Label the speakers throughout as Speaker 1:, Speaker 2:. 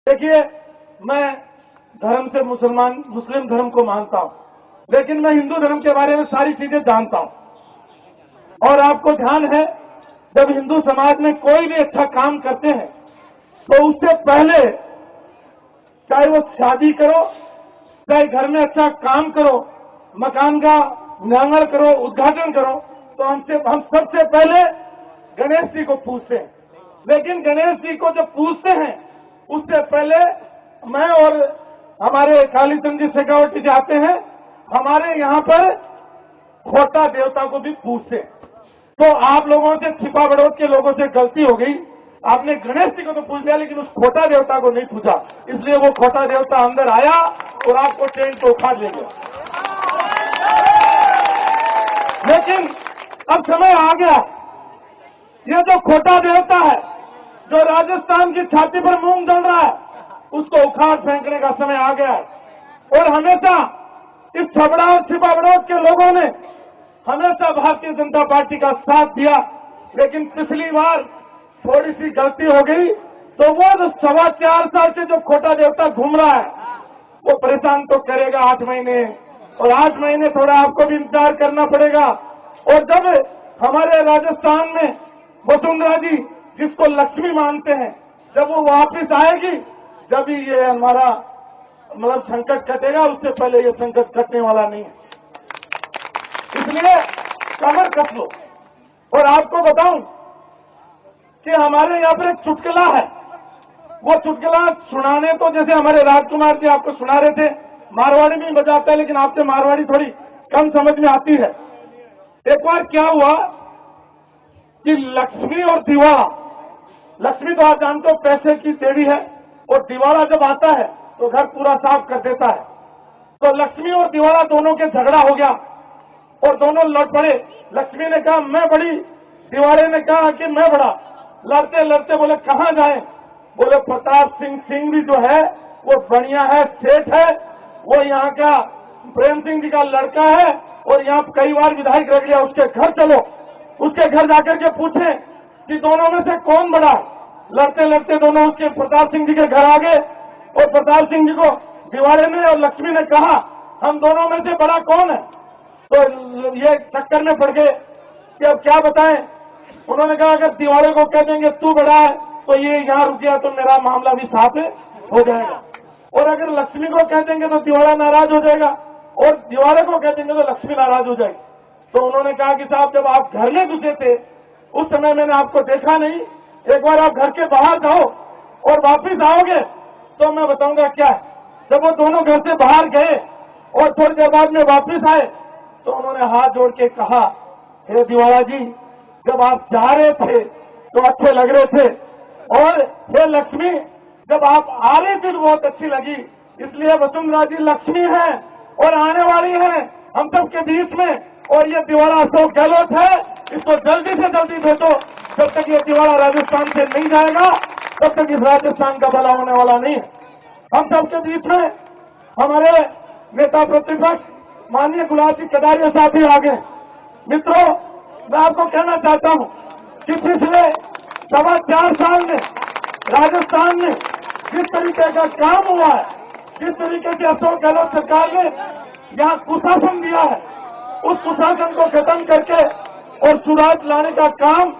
Speaker 1: देखिए, मैं धर्म से मुस्लिम धर्म को मानता हूं, लेकिन मैं हिंदू धर्म के बारे में सारी चीजें जानता हूं। और आपको ध्यान है, जब हिंदू समाज में कोई भी अच्छा काम करते हैं तो उससे पहले, चाहे वो शादी करो, चाहे घर में अच्छा काम करो, मकान का निर्माण करो, उद्घाटन करो, तो हम सबसे पहले गणेश जी को पूछते हैं। लेकिन गणेश जी को जब पूछते हैं, उससे पहले मैं और हमारे कालीचंद जी शेखावटी जी आते हैं, हमारे यहां पर खोटा देवता को भी पूछते हैं। तो आप लोगों से, छिपा बड़ौद के लोगों से गलती हो गई, आपने गणेश जी को तो पूछ लिया, लेकिन उस खोटा देवता को नहीं पूछा, इसलिए वो खोटा देवता अंदर आया और आपको टेंट को उखाड़ ले गया। लेकिन अब समय आ गया, ये जो खोटा देवता है, जो राजस्थान की छाती पर मूंग दल रहा है, उसको उखाड़ फेंकने का समय आ गया है। और हमेशा इस छबड़ा और छिपा बड़ौद के लोगों ने हमेशा भारतीय जनता पार्टी का साथ दिया, लेकिन पिछली बार थोड़ी सी गलती हो गई, तो वो जो 4.25 साल से जो खोटा देवता घूम रहा है, वो परेशान तो करेगा 8 महीने, और 8 महीने थोड़ा आपको भी इंतजार करना पड़ेगा। और जब हमारे राजस्थान में वसुंधरा जी, जिसको लक्ष्मी मानते हैं, जब वो वापस आएगी, जब ही ये हमारा संकट कटेगा, उससे पहले ये संकट कटने वाला नहीं है। इसलिए कमर कस लो। और आपको बताऊं कि हमारे यहां पर एक चुटकुला है, वो चुटकुला सुनाने तो जैसे हमारे राजकुमार जी आपको सुना रहे थे, मारवाड़ी में बजाता है, लेकिन आपसे मारवाड़ी थोड़ी कम समझ में आती है। एक बार क्या हुआ कि लक्ष्मी और दिवाला, लक्ष्मी तो आप जानते हो पैसे की देवी है, और दिवाला जब आता है तो घर पूरा साफ कर देता है। तो लक्ष्मी और दिवाला दोनों के झगड़ा हो गया और दोनों लड़ पड़े। लक्ष्मी ने कहा मैं बड़ी, दिवाले ने कहा कि मैं बड़ा। लड़ते लड़ते बोले कहां जाएं? बोले प्रताप सिंह भी जो है वो बढ़िया है, सेठ है, वो यहाँ का प्रेम सिंह जी का लड़का है, और यहाँ कई बार विधायक रह गया, उसके घर चलो। उसके घर जाकर के पूछे कि दोनों में से कौन बड़ा है। लड़ते लड़ते दोनों उसके प्रताप सिंह जी के घर आ गए, और प्रताप सिंह जी को दिवाले ने और लक्ष्मी ने कहा हम दोनों में से बड़ा कौन है? तो ये चक्कर में पड़ गए कि अब क्या बताएं। उन्होंने कहा अगर दिवाले को कह देंगे तू बड़ा है तो ये यहां रुक गया तो मेरा मामला भी साफ हो जाएगा, और अगर लक्ष्मी को कह देंगे तो दिवाला नाराज हो जाएगा, और दिवाले को कह देंगे तो लक्ष्मी नाराज हो जाएगी। तो उन्होंने कहा कि साहब जब आप घर में घुसे थे उस समय मैंने आपको देखा नहीं, एक बार आप घर के बाहर जाओ और वापिस आओगे तो मैं बताऊंगा क्या है। जब वो दोनों घर से बाहर गए और थोड़ी देर बाद में वापिस आए तो उन्होंने हाथ जोड़ के कहा, हे दिवाला जी, जब आप जा रहे थे तो अच्छे लग रहे थे, और हे लक्ष्मी, जब आप आ रही थी तो बहुत अच्छी लगी, इसलिए वसुंधरा जी लक्ष्मी है और आने वाली है हम सबके बीच में, और ये दिवाला अशोक गहलोत है, इसको जल्दी से जल्दी भेजो। जब तक ये दिवाला राजस्थान से नहीं जाएगा तब तक इस राजस्थान का भला होने वाला नहीं है। हम सबके बीच में हमारे नेता प्रतिपक्ष माननीय गुलाब जी कटारिया साहब भी आ गए। मित्रों, मैं आपको कहना चाहता हूं कि पिछले 4.25 साल में राजस्थान में जिस तरीके का काम हुआ है, जिस तरीके से अशोक गहलोत सरकार ने यहां कुशासन दिया है, उस कुशासन को खत्म करके और सुराज लाने का काम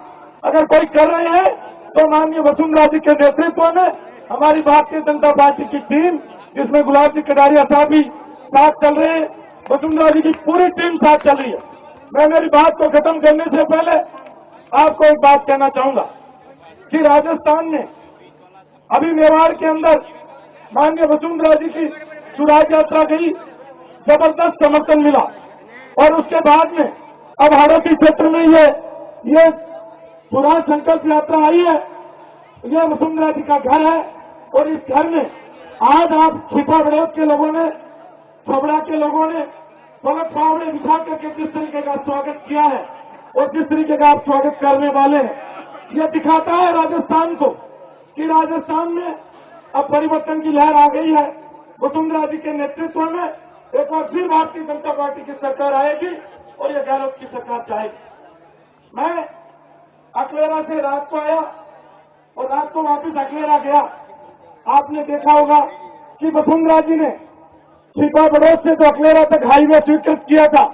Speaker 1: अगर कोई कर रहे हैं तो माननीय वसुंधरा जी के नेतृत्व में हमारी भारतीय जनता पार्टी की टीम, जिसमें गुलाब जी कटारिया साहब भी साथ चल रहे हैं, वसुंधरा जी की पूरी टीम साथ चल रही है। मैं मेरी बात को खत्म करने से पहले आपको एक बात कहना चाहूंगा कि राजस्थान में अभी मेवाड़ के अंदर माननीय वसुंधरा जी की सुराज यात्रा गई, जबरदस्त समर्थन मिला, और उसके बाद में अब हाड़ौती क्षेत्र में ये सुराज संकल्प यात्रा आई है। ये वसुंधरा जी का घर है, और इस घर में आज आप छिपा बड़ौद के लोगों ने, छबड़ा के लोगों ने पलक पावड़े बिछा करके जिस तरीके का स्वागत किया है और जिस तरीके का आप स्वागत करने वाले हैं, यह दिखाता है राजस्थान को कि राजस्थान में अब परिवर्तन की लहर आ गई है। वसुंधरा जी के नेतृत्व में एक बार फिर भारतीय जनता पार्टी की सरकार आएगी और यह गहलोत की सरकार चाहेगी। मैं अकलेरा से रात को आया और रात को वापिस अकलेरा गया, आपने देखा होगा कि वसुंधरा जी ने छिपा बड़ोद से जो अकलेरा तक हाईवे स्वीकृत किया था,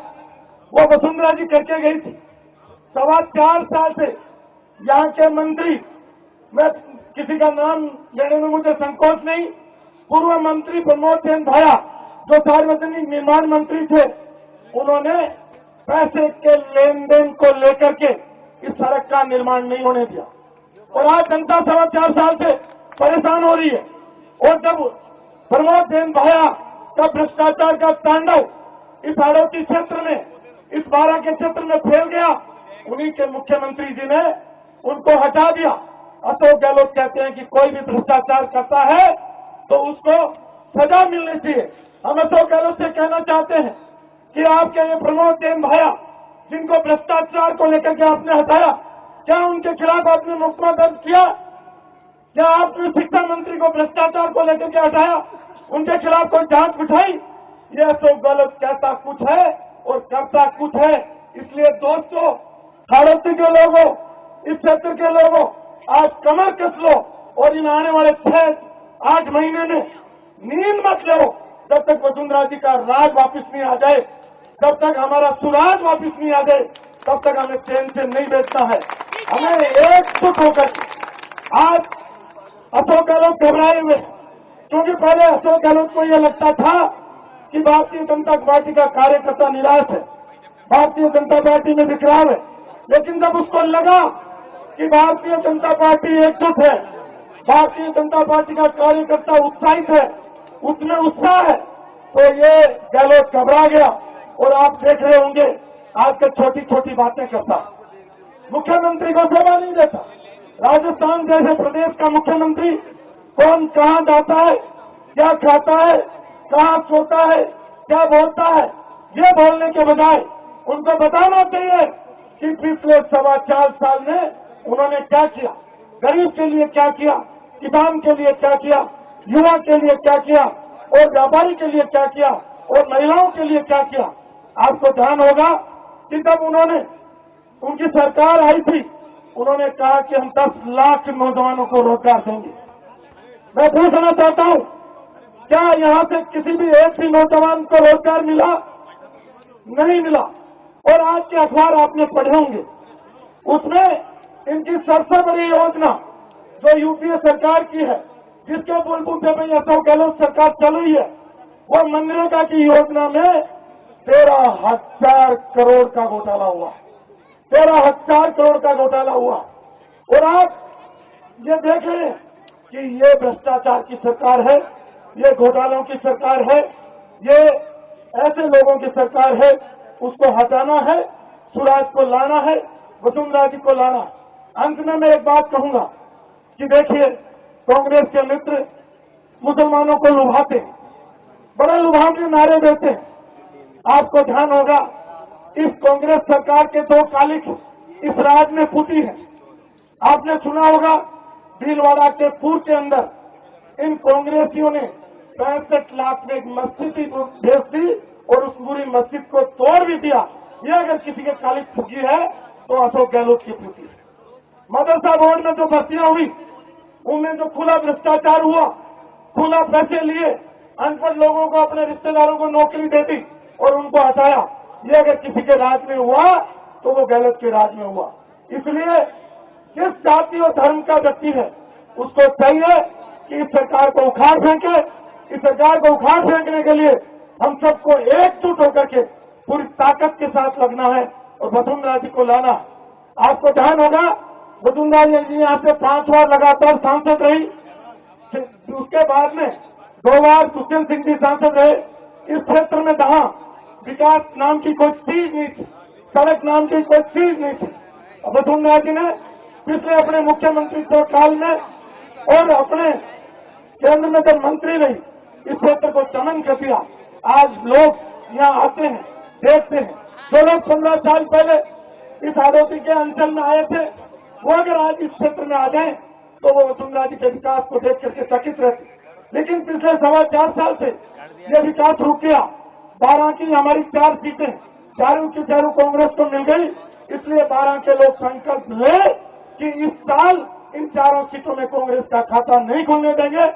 Speaker 1: वो वसुंधरा जी करके गई थी। 4.25 साल से यहाँ के मंत्री, मैं किसी का नाम लेने में मुझे संकोच नहीं, पूर्व मंत्री प्रमोद जैन भाया जो सार्वजनिक निर्माण मंत्री थे, उन्होंने पैसे के लेन देन को लेकर के इस सड़क का निर्माण नहीं होने दिया। और आज जनता 4.25 साल से परेशान हो रही है। और जब प्रमोद जैन भाया का भ्रष्टाचार का तांडव इस हाड़ौती क्षेत्र में, इस बारा के क्षेत्र में फैल गया, उन्हीं के मुख्यमंत्री जी ने उनको हटा दिया। अशोक गहलोत कहते हैं कि कोई भी भ्रष्टाचार करता है तो उसको सजा मिलनी चाहिए। हम अशोक गहलोत से कहना चाहते हैं कि आपके ये प्रमोद जैन भाया जिनको भ्रष्टाचार को लेकर के आपने हटाया, क्या उनके खिलाफ आपने मुकदमा दर्ज किया? क्या आपने शिक्षा मंत्री को भ्रष्टाचार को लेकर के हटाया, उनके खिलाफ कोई जांच बिठाई? ये अशोक गहलोत कहता कुछ है और करता कुछ है। इसलिए दोस्तों, हाड़ौती के लोगों, इस क्षेत्र के लोगों, आज कमर कस लो और इन आने वाले 6-8 महीने में नींद मत लो जब तक वसुंधरा जी का राज वापिस नहीं आ जाए, जब तक हमारा सुराज वापिस नहीं आ जाए, तब तक हमें चैन से नहीं बैठना है। हमें एकजुट होकर आज अशोक गहलोत घबराए हुए, क्योंकि पहले अशोक गहलोत को यह लगता था कि भारतीय जनता पार्टी का कार्यकर्ता निराश है, भारतीय जनता पार्टी में बिखराव है। लेकिन जब उसको लगा कि भारतीय जनता पार्टी एकजुट है, भारतीय जनता पार्टी का कार्यकर्ता उत्साहित है, उसमें उत्साह है, तो ये गहलोत घबरा गया। और आप देख रहे होंगे आजकल छोटी छोटी बातें करता, मुख्यमंत्री को सेवा नहीं देता। राजस्थान जैसे प्रदेश का मुख्यमंत्री कौन कहां जाता है, क्या खाता है, कहां सोता है, क्या बोलता है, ये बोलने के बजाय उनको बताना चाहिए कि पिछले 4.25 साल में उन्होंने क्या किया, गरीब के लिए क्या किया, किसान के लिए क्या किया, युवा के लिए क्या किया, और व्यापारी के लिए क्या किया, और महिलाओं के लिए क्या किया। आपको ध्यान होगा कि जब उनकी सरकार आई थी, उन्होंने कहा कि हम 10 लाख नौजवानों को रोजगार देंगे। मैं पूछना चाहता हूं, क्या यहां से किसी भी एक भी नौजवान को रोजगार मिला? नहीं मिला। और आज के अखबार आपने पढ़े होंगे, उसमें इनकी सबसे बड़ी योजना जो यूपीए सरकार की है, जिसके बलबूते पे अशोक गहलोत सरकार चल रही है, वो मनरेगा की योजना में 13,000 करोड़ का घोटाला हुआ, 13,000 करोड़ का घोटाला हुआ। और आप ये देख रहे हैं कि ये भ्रष्टाचार की सरकार है, ये घोटालों की सरकार है, ये ऐसे लोगों की सरकार है। उसको हटाना है, सुराज को लाना है, वसुंधरा जी को लाना। अंत में मैं एक बात कहूंगा कि देखिए, कांग्रेस के मित्र मुसलमानों को लुभाते हैं, बड़े लुभावने नारे देते हैं। आपको ध्यान होगा, इस कांग्रेस सरकार के 2 कालिख इस राज में फूटी है। आपने सुना होगा भीलवाड़ा के पूर्व के अंदर इन कांग्रेसियों ने 65 लाख में एक मस्जिद भेज दी और उस पूरी मस्जिद को तोड़ भी दिया। ये अगर किसी के कालिख फूकी है तो अशोक गहलोत की फूकी है। मदरसा बोर्ड में जो भर्तियां हुई, उनमें जो खुला भ्रष्टाचार हुआ, खुला पैसे लिए, अनपढ़ लोगों को, अपने रिश्तेदारों को नौकरी दे दी और उनको हटाया, ये अगर किसी के राज में हुआ तो वो गहलोत के राज में हुआ। इसलिए जिस जाति और धर्म का व्यक्ति है, उसको चाहिए कि इस सरकार को उखाड़ फेंके। इस सरकार को उखाड़ फेंकने के लिए हम सबको एकजुट होकर के पूरी ताकत के साथ लगना है और वसुंधरा जी को लाना। आपको ध्यान होगा, वसुंधरा जी यहाँ से 5 बार लगातार सांसद रही, उसके बाद में 2 बार दुष्यंत सिंह जी सांसद रहे। इस क्षेत्र में जहां विकास नाम की कोई चीज नहीं थी, सड़क नाम की कोई चीज नहीं थी, वसुंधरा जी ने पिछले अपने मुख्यमंत्री काल में और अपने केंद्र में जब मंत्री रही, इस क्षेत्र को चमन कर दिया। आज लोग यहाँ आते हैं, देखते हैं। जो लोग 15 साल पहले इस हाड़ौती के अंचल में आए थे, वो अगर आज इस क्षेत्र में आ जाएं तो वो वसुंधरा जी के विकास को देख करके चकित रहते। लेकिन पिछले 4.25 साल से ये विकास रुक गया। 12 की हमारी 4 सीटें चारों की चारों कांग्रेस को मिल गई। इसलिए 12 के लोग संकल्प ले कि इस साल इन 4 सीटों में कांग्रेस का खाता नहीं खुलने देंगे।